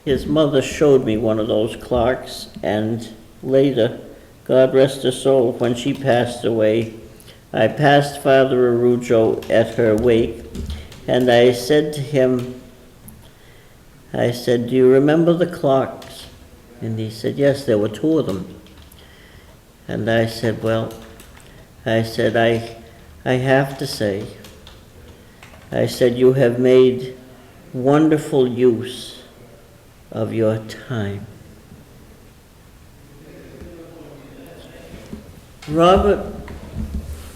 his mother showed me one of those clocks, and later, God rest her soul, when she passed away, I passed Father Arujo at her wake, and I said to him, I said, "Do you remember the clocks?" And he said, "Yes, there were two of them." And I said, "Well," I said, I have to say, I said, "you have made wonderful use of your time." Robert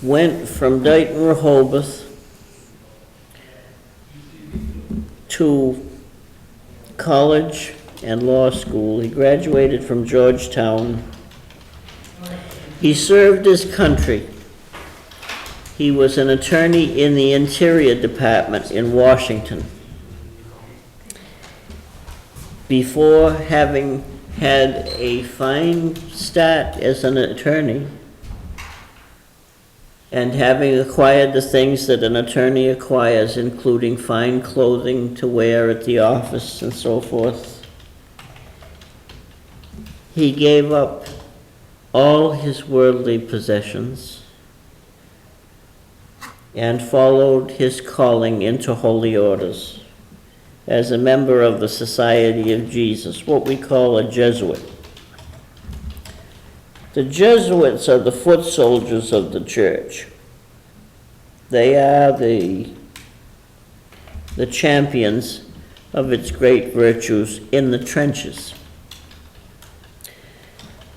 went from Dighton, Rehoboth to college and law school. He graduated from Georgetown. He served his country. He was an attorney in the Interior Department in Washington. Before having had a fine start as an attorney and having acquired the things that an attorney acquires, including fine clothing to wear at the office and so forth, he gave up all his worldly possessions and followed his calling into holy orders as a member of the Society of Jesus, what we call a Jesuit. The Jesuits are the foot soldiers of the church. They are the champions of its great virtues in the trenches.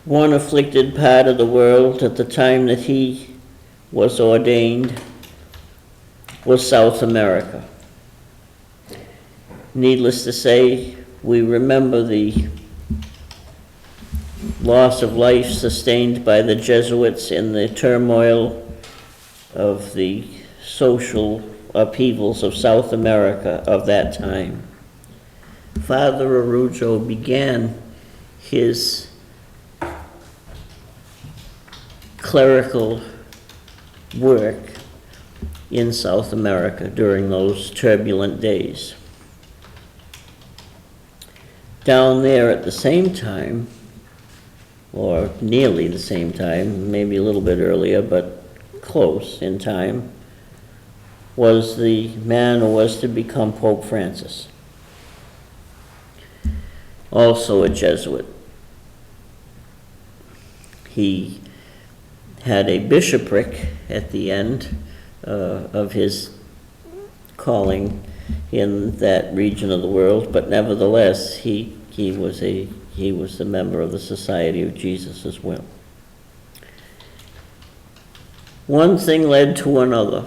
One afflicted part of the world at the time that he was ordained was South America. Needless to say, we remember the loss of life sustained by the Jesuits in the turmoil of the social upheavals of South America of that time. Father Arujo began his clerical work in South America during those turbulent days. Down there at the same time, or nearly the same time, maybe a little bit earlier, but close in time, was the man who was to become Pope Francis, also a Jesuit. He had a bishopric at the end of his calling in that region of the world, but nevertheless, he was a member of the Society of Jesus as well. One thing led to another.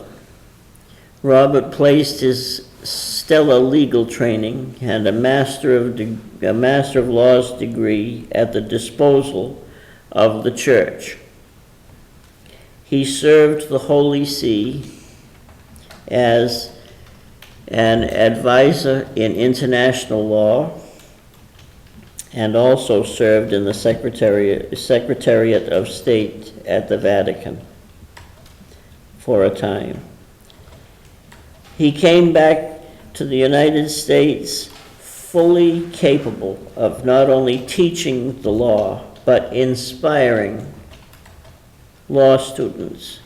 Robert placed his stellar legal training and a Master of Laws degree at the disposal of the church. He served the Holy See as an advisor in international law and also served in the Secretariat of State at the Vatican for a time. He came back to the United States fully capable of not only teaching the law, but inspiring law students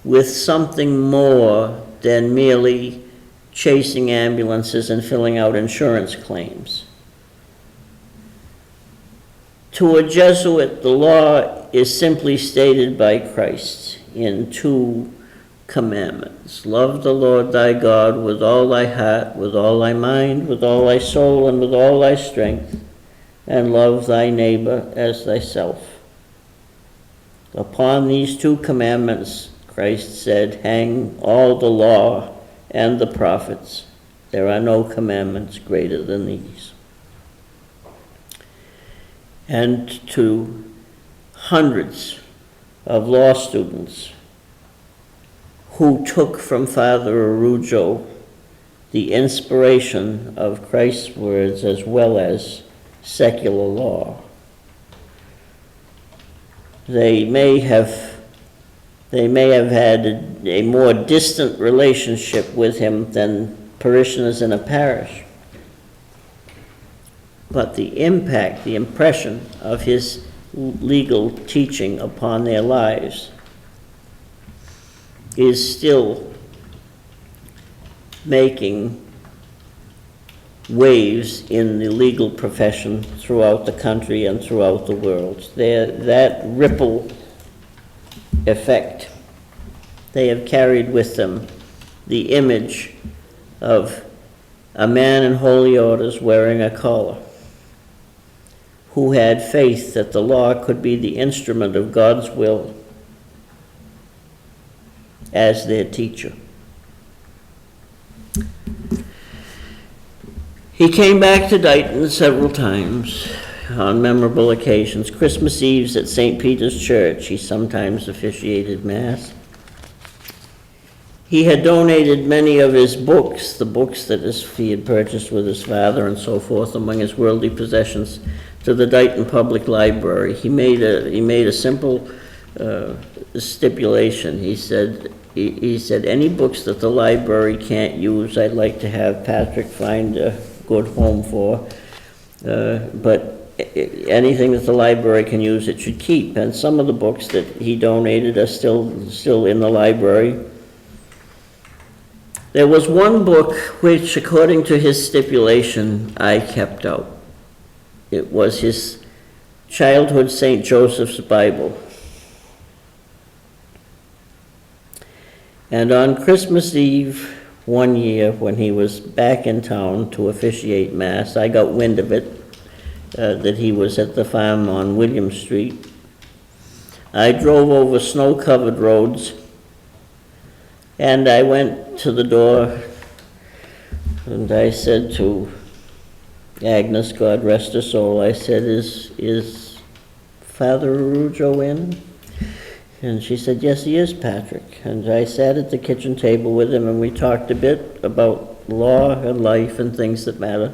with something more than merely chasing ambulances and filling out insurance claims. To a Jesuit, the law is simply stated by Christ in 2 commandments. Love the Lord thy God with all thy heart, with all thy mind, with all thy soul, and with all thy strength, and love thy neighbor as thyself. Upon these 2 commandments, Christ said, hang all the law and the prophets. There are no commandments greater than these. And to hundreds of law students who took from Father Arujo the inspiration of Christ's words as well as secular law. They may have had a more distant relationship with him than parishioners in a parish. but the impact, the impression of his legal teaching upon their lives is still making waves in the legal profession throughout the country and throughout the world. That ripple effect, they have carried with them the image of a man in holy orders wearing a collar, who had faith that the law could be the instrument of God's will as their teacher. He came back to Dighton several times on memorable occasions. Christmas Eves at St. Peter's Church, he sometimes officiated Mass. He had donated many of his books, the books that he had purchased with his father and so forth, among his worldly possessions, to the Dighton Public Library. He made a simple stipulation. He said, any books that the library can't use, I'd like to have Patrick find a good home for. But anything that the library can use, it should keep. And some of the books that he donated are still in the library. There was one book which, according to his stipulation, I kept out. It was his childhood St. Joseph's Bible. And on Christmas Eve one year, when he was back in town to officiate Mass, I got wind of it, that he was at the farm on William Street. I drove over snow-covered roads, and I went to the door, and I said to Agnes, God rest her soul, I said, is Father Arujo in? And she said, yes, he is, Patrick. And I sat at the kitchen table with him, and we talked a bit about law and life and things that matter,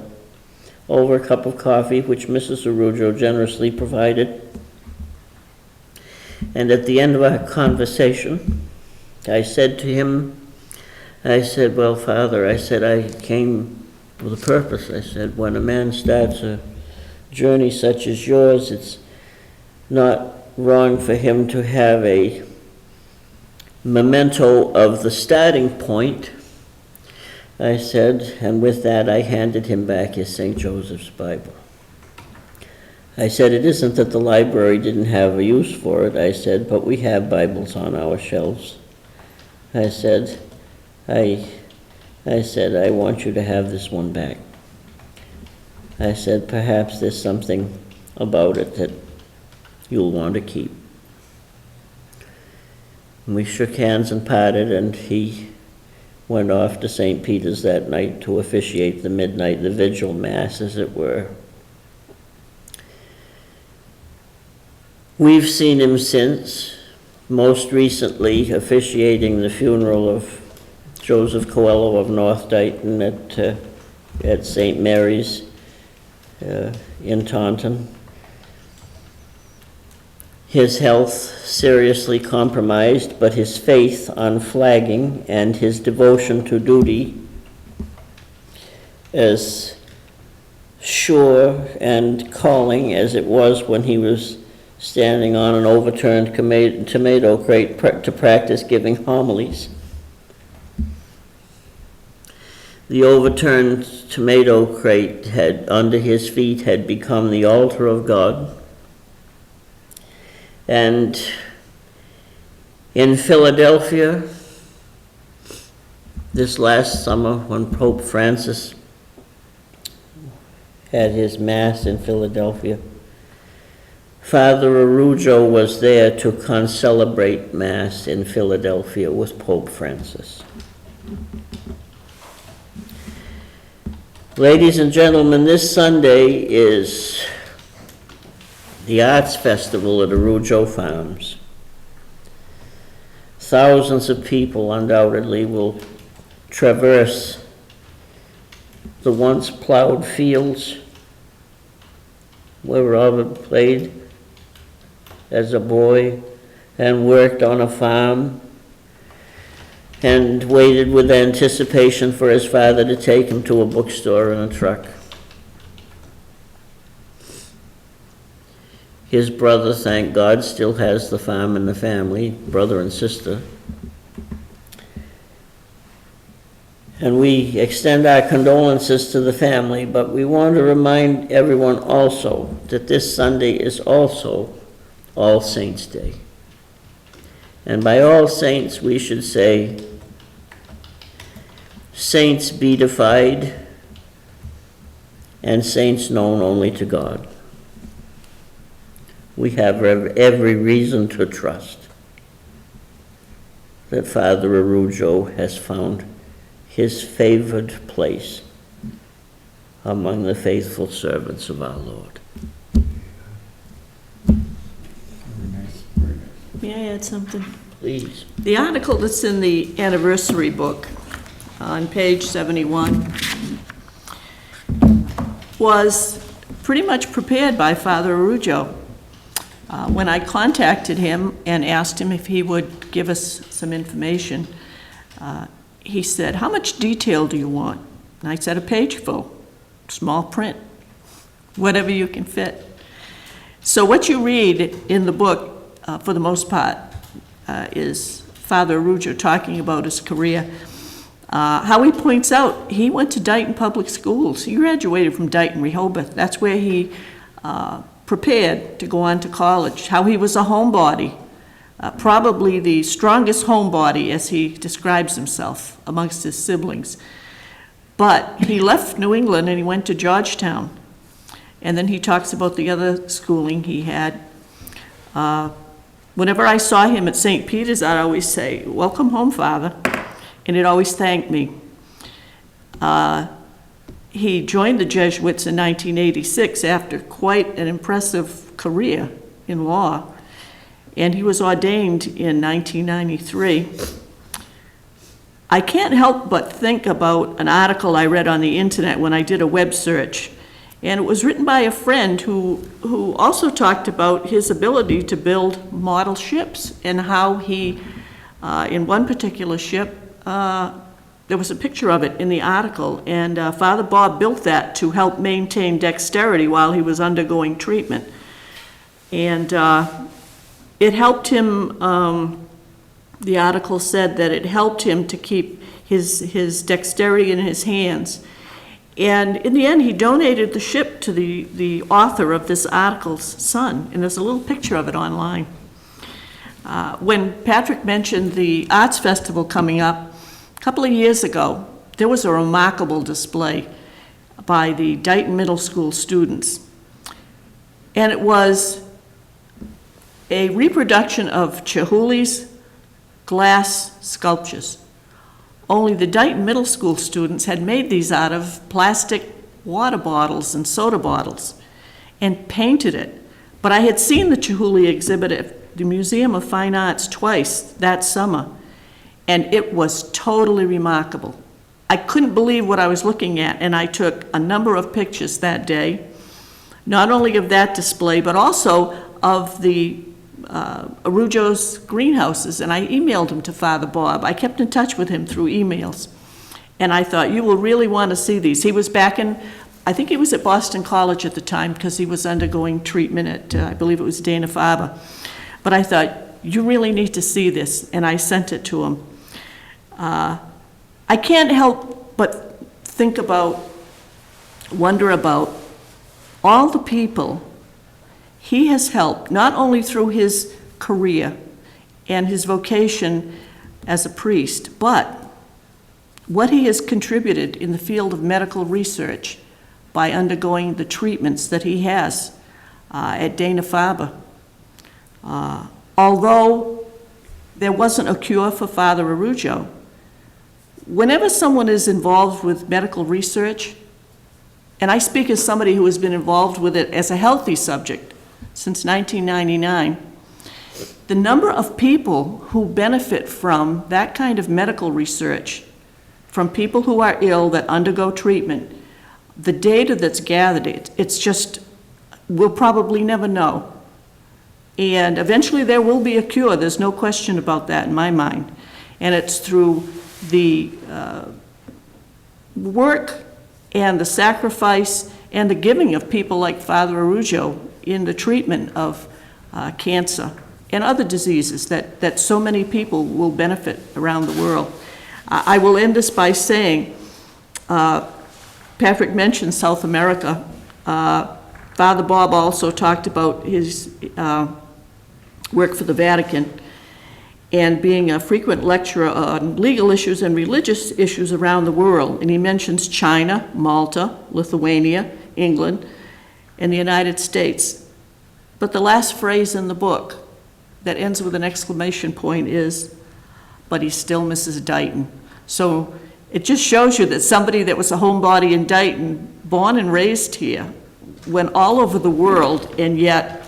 over a cup of coffee, which Mrs. Arujo generously provided. And at the end of our conversation, I said to him, I said, well, Father, I said, I came with a purpose. I said, when a man starts a journey such as yours, it's not wrong for him to have a memento of the starting point. I said, and with that I handed him back his St. Joseph's Bible. I said, it isn't that the library didn't have a use for it, I said, but we have Bibles on our shelves. I said, I want you to have this one back. I said, perhaps there's something about it that you'll want to keep. And we shook hands and parted, and he went off to St. Peter's that night to officiate the vigil Mass, as it were. We've seen him since, most recently officiating the funeral of Joseph Coelho of North Dighton at St. Mary's in Taunton. His health seriously compromised, but his faith unflagging and his devotion to duty as sure and calling as it was when he was standing on an overturned tomato crate to practice giving homilies. The overturned tomato crate had, under his feet, had become the altar of God. And in Philadelphia, this last summer, when Pope Francis had his Mass in Philadelphia, Father Arujo was there to concelebrate Mass in Philadelphia with Pope Francis. Ladies and gentlemen, this Sunday is the Arts Festival at Arujo Farms. Thousands of people undoubtedly will traverse the once plowed fields where Robert played as a boy and worked on a farm and waited with anticipation for his father to take him to a bookstore in a truck. His brother, thank God, still has the farm and the family, brother and sister. And we extend our condolences to the family, but we want to remind everyone also that this Sunday is also All Saints' Day. And by All Saints, we should say, saints beatified and saints known only to God. We have every reason to trust that Father Arujo has found his favored place among the faithful servants of our Lord. Very nice, very nice. May I add something? Please. The article that's in the anniversary book on page 71 was pretty much prepared by Father Arujo. When I contacted him and asked him if he would give us some information, he said, "How much detail do you want?" And I said, "A page full, small print, whatever you can fit." So what you read in the book, for the most part, is Father Arujo talking about his career. How he points out, he went to Dighton Public Schools. He graduated from Dighton Rehoboth. That's where he prepared to go on to college. How he was a homebody, probably the strongest homebody, as he describes himself, amongst his siblings. But he left New England and he went to Georgetown. And then he talks about the other schooling he had. Whenever I saw him at St. Peter's, I'd always say, "Welcome home, Father," and he'd always thank me. He joined the Jesuits in 1986 after quite an impressive career in law, and he was ordained in 1993. I can't help but think about an article I read on the internet when I did a web search, and it was written by a friend who also talked about his ability to build model ships and how he, in one particular ship, there was a picture of it in the article, and Father Bob built that to help maintain dexterity while he was undergoing treatment. And it helped him, the article said that it helped him to keep his dexterity in his hands. And in the end, he donated the ship to the author of this article's son, and there's a little picture of it online. When Patrick mentioned the Arts Festival coming up, a couple of years ago, there was a remarkable display by the Dighton Middle School students. And it was a reproduction of Chihuly's glass sculptures. Only the Dighton Middle School students had made these out of plastic water bottles and soda bottles and painted it. But I had seen the Chihuly exhibit at the Museum of Fine Arts twice that summer, and it was totally remarkable. I couldn't believe what I was looking at, and I took a number of pictures that day, not only of that display, but also of the Arujo's greenhouses, and I emailed them to Father Bob. I kept in touch with him through emails, and I thought, you will really want to see these. He was back in, I think he was at Boston College at the time, because he was undergoing treatment at, I believe it was Dana-Farber. But I thought, you really need to see this, and I sent it to him. I can't help but wonder about all the people he has helped, not only through his career and his vocation as a priest, but what he has contributed in the field of medical research by undergoing the treatments that he has at Dana-Farber. Although there wasn't a cure for Father Arujo, whenever someone is involved with medical research, and I speak as somebody who has been involved with it as a healthy subject since 1999, the number of people who benefit from that kind of medical research, from people who are ill that undergo treatment, the data that's gathered, it's just, we'll probably never know. And eventually there will be a cure, there's no question about that in my mind. And it's through the work and the sacrifice and the giving of people like Father Arujo in the treatment of cancer and other diseases that so many people will benefit around the world. I will end this by saying, Patrick mentioned South America. Father Bob also talked about his work for the Vatican and being a frequent lecturer on legal issues and religious issues around the world. And he mentions China, Malta, Lithuania, England, and the United States. But the last phrase in the book that ends with an exclamation point is, but he still misses Dighton. So it just shows you that somebody that was a homebody in Dighton, born and raised here, went all over the world, and yet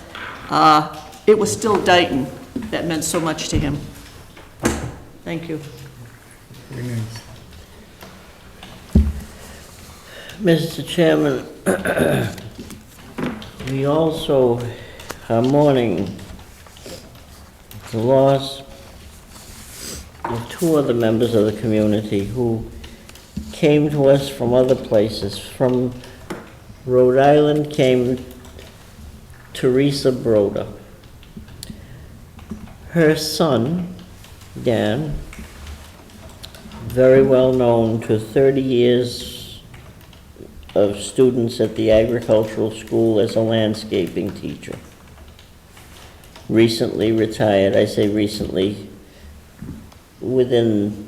it was still Dighton that meant so much to him. Thank you. Very nice. Mr. Chairman, we also are mourning the loss of two other members of the community who came to us from other places. From Rhode Island came Teresa Broder. Her son, Dan, very well known to 30 years of students at the agricultural school as a landscaping teacher. Recently retired, I say recently, within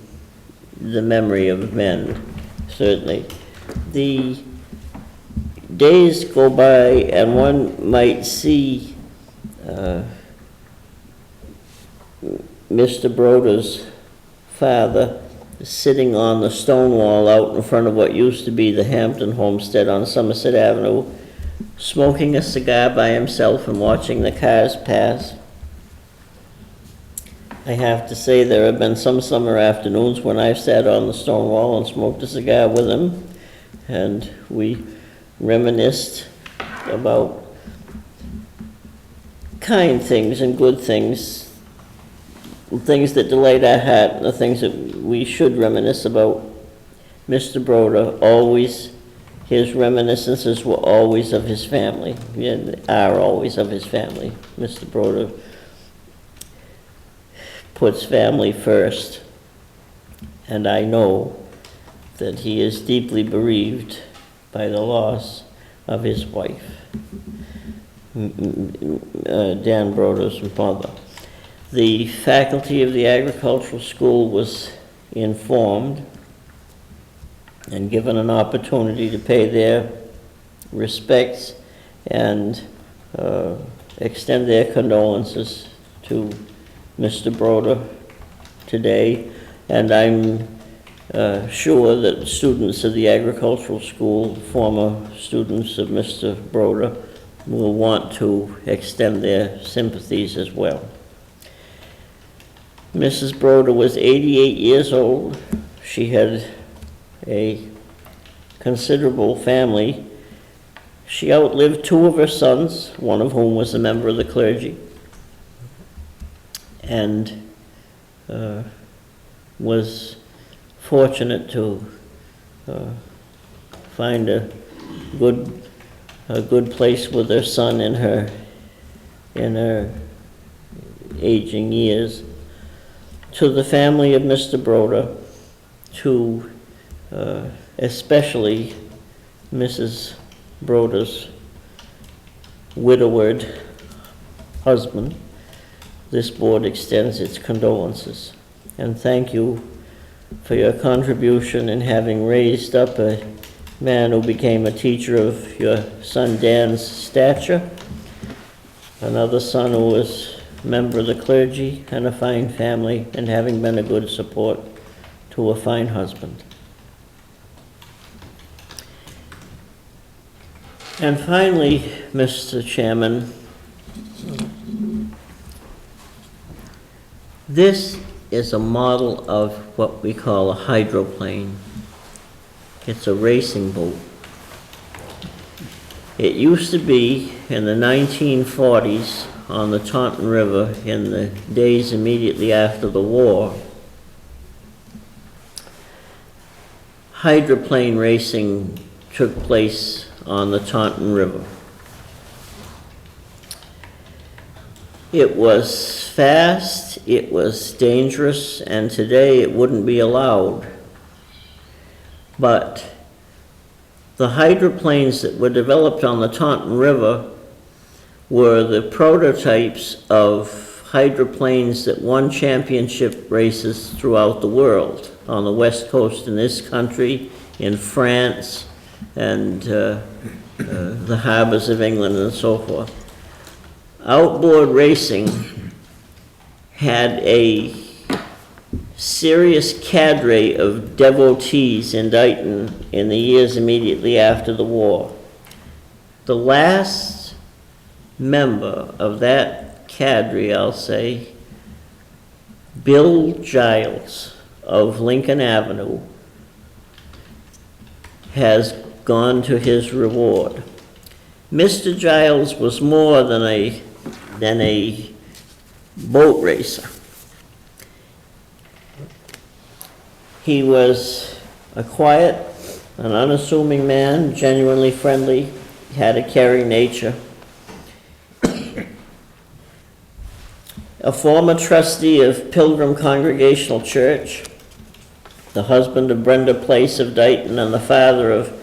the memory of men, certainly. The days go by and one might see Mr. Broder's father sitting on the stone wall out in front of what used to be the Hampton homestead on Somerset Avenue, smoking a cigar by himself and watching the cars pass. I have to say there have been some summer afternoons when I've sat on the stone wall and smoked a cigar with him, and we reminisced about kind things and good things, things that delight our heart, and the things that we should reminisce about. Mr. Broder, always, his reminiscences were always of his family, and are always of his family. Mr. Broder puts family first, and I know that he is deeply bereaved by the loss of his wife, Dan Broder's mother. The faculty of the agricultural school was informed and given an opportunity to pay their respects and extend their condolences to Mr. Broder today, and I'm sure that students of the agricultural school, former students of Mr. Broder, will want to extend their sympathies as well. Mrs. Broder was 88 years old. She had a considerable family. She outlived two of her sons, one of whom was a member of the clergy, and was fortunate to find a good place with her son in her aging years. To the family of Mr. Broder, to especially Mrs. Broder's widowed husband, this board extends its condolences. And thank you for your contribution in having raised up a man who became a teacher of your son Dan's stature, another son who was a member of the clergy and a fine family, and having been a good support to a fine husband. And finally, Mr. Chairman, this is a model of what we call a hydroplane. It's a racing boat. It used to be in the 1940s on the Taunton River in the days immediately after the war. Hydroplane racing took place on the Taunton River. It was fast, it was dangerous, and today it wouldn't be allowed. But the hydroplanes that were developed on the Taunton River were the prototypes of hydroplanes that won championship races throughout the world, on the West Coast in this country, in France, and the harbors of England and so forth. Outboard racing had a serious cadre of devotees in Dighton in the years immediately after the war. The last member of that cadre, I'll say, Bill Giles of Lincoln Avenue, has gone to his reward. Mr. Giles was more than a boat racer. He was a quiet, an unassuming man, genuinely friendly, had a caring nature. A former trustee of Pilgrim Congregational Church, the husband of Brenda Place of Dighton, and the father of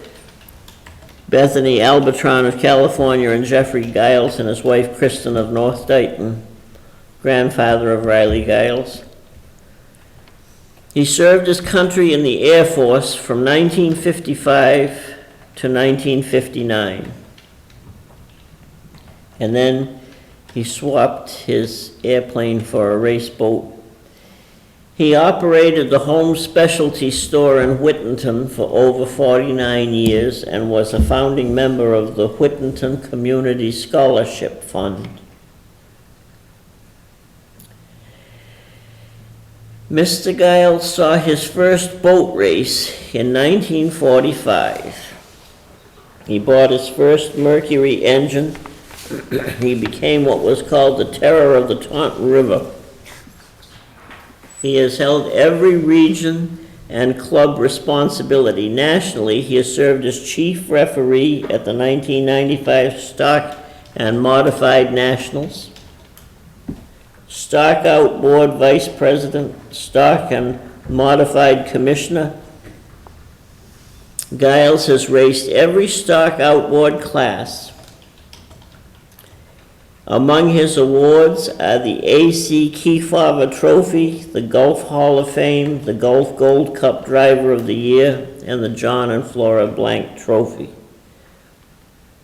Bethany Albatron of California, and Jeffrey Giles and his wife Kristen of North Dighton, grandfather of Riley Giles. He served his country in the Air Force from 1955 to 1959. And then he swapped his airplane for a race boat. He operated the home specialty store in Whittington for over 49 years and was a founding member of the Whittington Community Scholarship Fund. Mr. Giles saw his first boat race in 1945. He bought his first Mercury engine. He became what was called the terror of the Taunton River. He has held every region and club responsibility. Nationally, he has served as chief referee at the 1995 Stock and Modified Nationals, Stock Outboard Vice President, Stock and Modified Commissioner. Giles has raced every stock outboard class. Among his awards are the A.C. Kefauver Trophy, the Gulf Hall of Fame, the Gulf Gold Cup Driver of the Year, and the John and Flora Blank Trophy.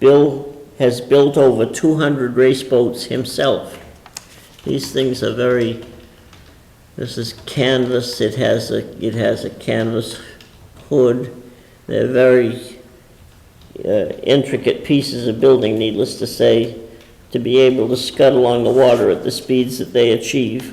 Bill has built over 200 race boats himself. These things are this is canvas, it has a canvas hood. They're very intricate pieces of building, needless to say, to be able to scud along the water at the speeds that they achieve.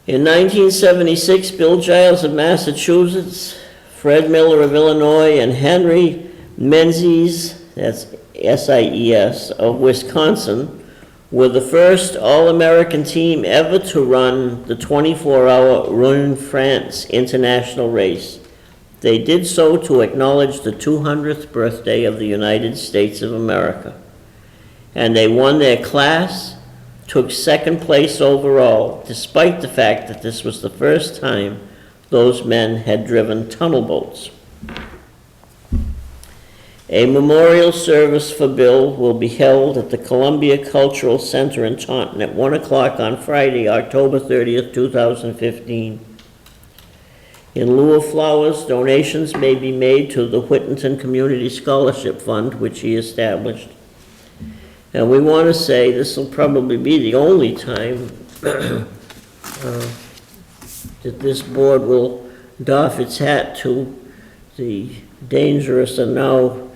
In 1976, Bill Giles of Massachusetts, Fred Miller of Illinois, and Henry Menzies, that's SIES, of Wisconsin, were the first All-American team ever to run the 24-hour Rhone, France international race. They did so to acknowledge the 200th birthday of the United States of America. And they won their class, took second place overall, despite the fact that this was the first time those men had driven tunnel boats. A memorial service for Bill will be held at the Columbia Cultural Center in Taunton at 1 o'clock on Friday, October 30th, 2015. In lieu of flowers, donations may be made to the Whittington Community Scholarship Fund, which he established. And we want to say this will probably be the only time that this board will doff its hat to the dangerous and now,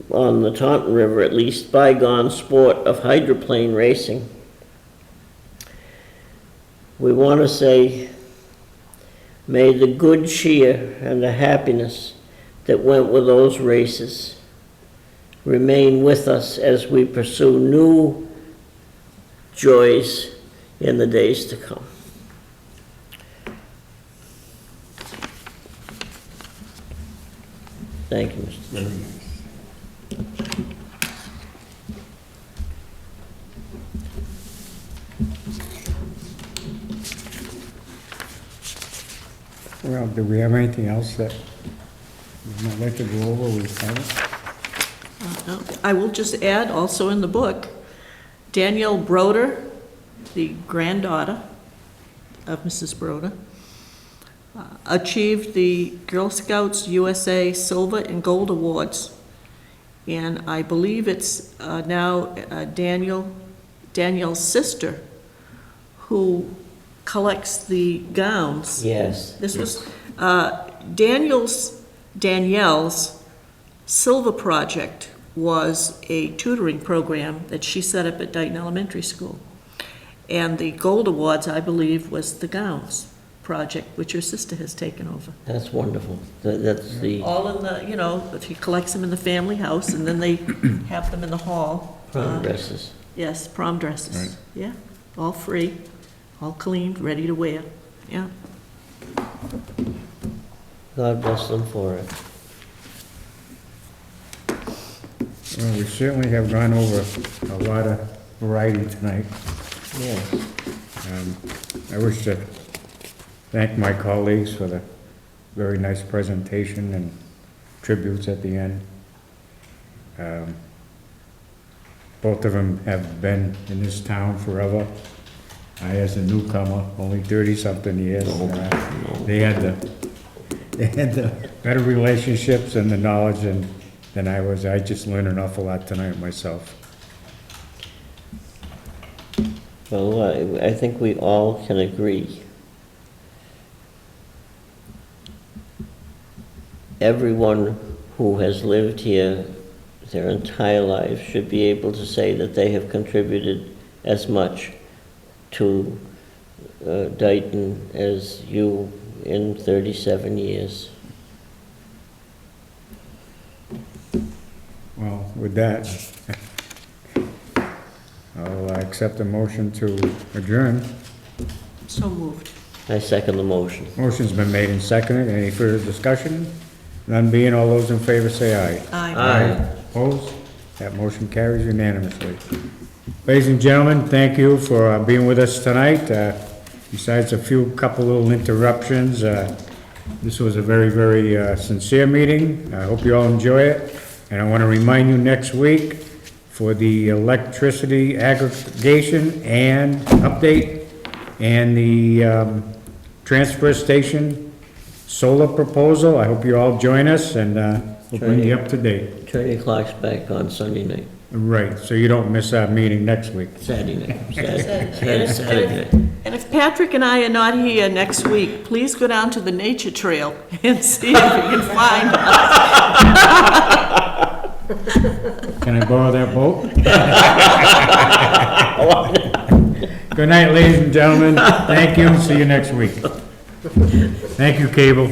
on the Taunton River at least, bygone sport of hydroplane racing. We want to say, may the good cheer and the happiness that went with those races remain with us as we pursue new joys in the days to come. Thank you, Mr. Chairman. Well, do we have anything else that you might like to go over? We haven't? I will just add, also in the book, Danielle Broder, the granddaughter of Mrs. Broder, achieved the Girl Scouts USA Silver and Gold Awards. And I believe it's now Danielle's sister who collects the gowns. Yes. This was Danielle's Silver Project was a tutoring program that she set up at Dayton Elementary School. And the Gold Awards, I believe, was the gowns project, which her sister has taken over. That's wonderful. That's the All in the, she collects them in the family house, and then they have them in the hall. prom dresses. Yes, prom dresses. Right. Yeah, all free, all cleaned, ready to wear. Yeah. God bless them for it. Well, we certainly have gone over a lot of variety tonight. Yes. I wish to thank my colleagues for the very nice presentation and tributes at the end. Both of them have been in this town forever. I, as a newcomer, only 30-something years. They had the better relationships and the knowledge than I was. I just learned an awful lot tonight myself. Well, I think we all can agree. Everyone who has lived here their entire lives should be able to say that they have contributed as much to Dayton as you in 37 years. Well, with that, I'll accept a motion to adjourn. So moved. I second the motion. Motion's been made and seconded. Any further discussion? None being, all those in favor say aye. Aye. Opposed? That motion carries unanimously. Ladies and gentlemen, thank you for being with us tonight. Besides a couple little interruptions, this was a very, very sincere meeting. I hope you all enjoy it. And I want to remind you next week for the electricity aggregation and update and the transfer station solar proposal. I hope you all join us, and we'll bring you up to date. Turn your clocks back on Sunday night, Right, so you don't miss our meeting next week. Saturday night. Saturday night. And if Patrick and I are not here next week, please go down to the nature trail and see if you can find us. Can I borrow that boat? Good night, ladies and gentlemen. Thank you. See you next week. Thank you, Cable.